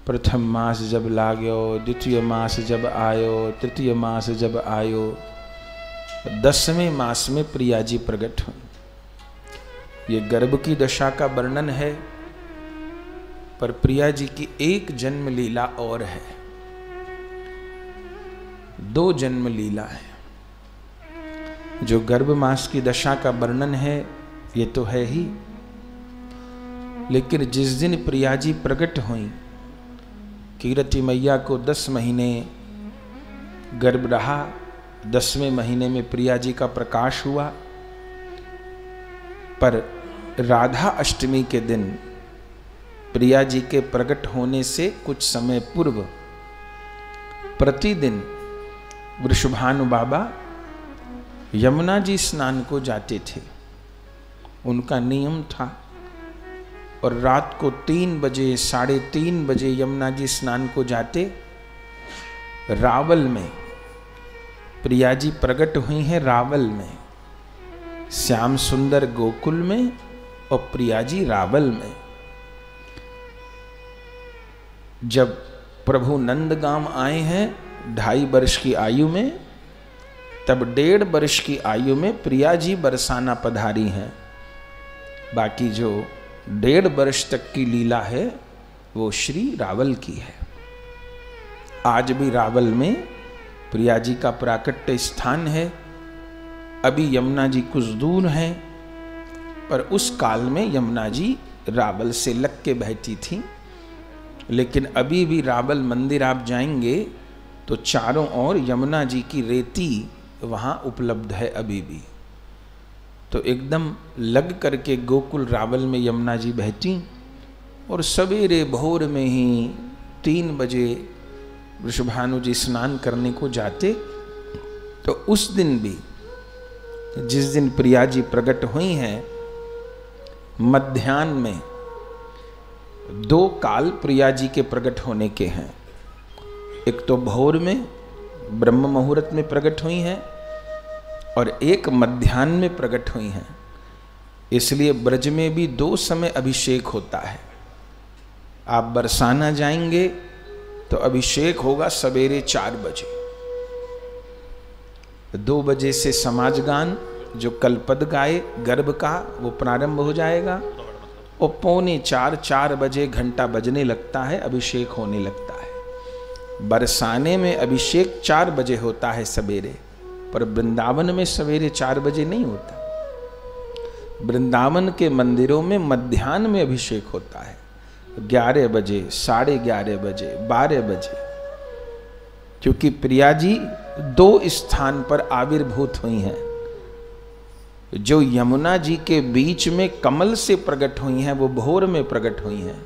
प्रथम मास जब लाग्यो, द्वितीय मास जब आयो, तृतीय मास जब आयो, 10वें मास में प्रिया जी प्रकट हुई। ये गर्भ की दशा का वर्णन है, पर प्रिया जी की एक जन्म लीला और है, 2 जन्म लीला है। जो गर्भ मास की दशा का वर्णन है ये तो है ही, लेकिन जिस दिन प्रिया जी प्रकट हुई, कीरति मैया को 10 महीने गर्भ रहा, 10वें महीने में प्रिया जी का प्रकाश हुआ। पर राधा अष्टमी के दिन प्रिया जी के प्रकट होने से कुछ समय पूर्व प्रतिदिन वृषभानु बाबा यमुना जी स्नान को जाते थे, उनका नियम था। और रात को 3 बजे 3:30 बजे यमुना जी स्नान को जाते। रावल में प्रिया जी प्रकट हुई हैं, रावल में, श्याम सुंदर गोकुल में और प्रिया जी रावल में। जब प्रभु नंदगाम आए हैं 2.5 वर्ष की आयु में, तब 1.5 वर्ष की आयु में प्रिया जी बरसाना पधारी हैं। बाकी जो 1.5 वर्ष तक की लीला है वो श्री रावल की है। आज भी रावल में प्रिया जी का प्राकट्य स्थान है। अभी यमुना जी कुछ दूर हैं, पर उस काल में यमुना जी रावल से लग के बहती थी। लेकिन अभी भी रावल मंदिर आप जाएंगे तो चारों ओर यमुना जी की रेती वहाँ उपलब्ध है अभी भी। तो एकदम लग करके गोकुल रावल में यमुना जी बहती। और सवेरे भोर में ही 3 बजे वृषभानु जी स्नान करने को जाते। तो उस दिन भी, जिस दिन प्रिया जी प्रकट हुई हैं, मध्याह्न में 2 काल प्रिया जी के प्रकट होने के हैं। एक तो भोर में ब्रह्म मुहूर्त में प्रकट हुई हैं, और एक मध्याह्न में प्रकट हुई हैं। इसलिए ब्रज में भी 2 समय अभिषेक होता है। आप बरसाना जाएंगे तो अभिषेक होगा सवेरे 4 बजे। 2 बजे से समाजगान, जो कलपद गाए गर्भ का, वो प्रारंभ हो जाएगा। और 3:45-4 बजे घंटा बजने लगता है, अभिषेक होने लगता है। बरसाने में अभिषेक 4 बजे होता है सवेरे, पर वृंदावन में सवेरे 4 बजे नहीं होता। वृंदावन के मंदिरों में मध्याह्न में अभिषेक होता है, 11 बजे, 11:30 बजे, 12 बजे। क्योंकि प्रिया जी 2 स्थान पर आविर्भूत हुई हैं। जो यमुना जी के बीच में कमल से प्रकट हुई हैं वो भोर में प्रकट हुई हैं,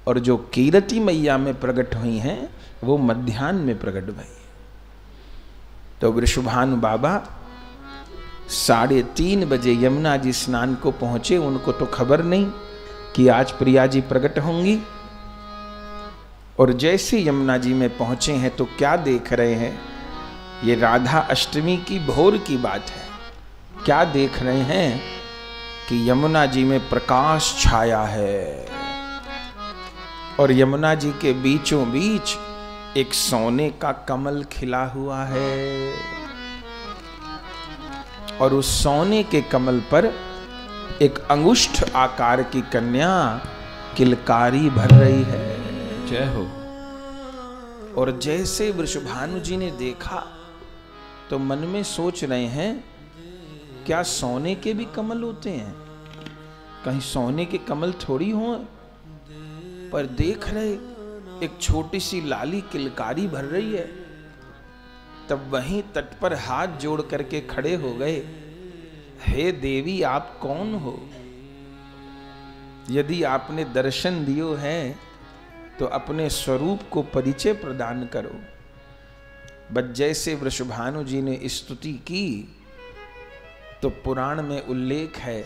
और जो कीरति मैया में प्रकट हुई हैं वो मध्याह्न में प्रकट हुई। तो वृषभानु बाबा 3:30 बजे यमुना जी स्नान को पहुंचे। उनको तो खबर नहीं कि आज प्रिया जी प्रकट होंगी। और जैसे यमुना जी में पहुंचे हैं तो क्या देख रहे हैं, ये राधा अष्टमी की भोर की बात है। क्या देख रहे हैं कि यमुना जी में प्रकाश छाया है, और यमुना जी के बीचों बीच एक सोने का कमल खिला हुआ है, और उस सोने के कमल पर एक अंगुष्ठ आकार की कन्या किलकारी भर रही है। जय हो। और जैसे वृषभानु जी ने देखा तो मन में सोच रहे हैं, क्या सोने के भी कमल होते हैं? कहीं सोने के कमल थोड़ी हों। पर देख रहे एक छोटी सी लाली किलकारी भर रही है। तब वहीं तट पर हाथ जोड़ करके खड़े हो गए, हे देवी आप कौन हो? यदि आपने दर्शन दियो है तो अपने स्वरूप को परिचय प्रदान करो। बस जैसे वृषभानु जी ने स्तुति की तो पुराण में उल्लेख है,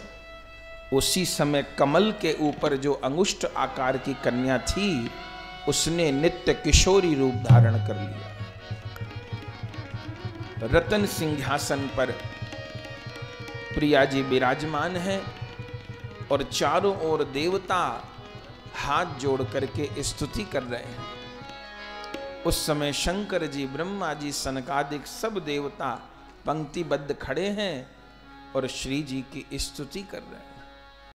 उसी समय कमल के ऊपर जो अंगुष्ठ आकार की कन्या थी उसने नित्य किशोरी रूप धारण कर लिया। रतन सिंहासन पर प्रिया जी विराजमान है और चारों ओर देवता हाथ जोड़ करके स्तुति कर रहे हैं। उस समय शंकर जी, ब्रह्मा जी, सनकादिक सब देवता पंक्तिबद्ध खड़े हैं और श्री जी की स्तुति कर रहे हैं।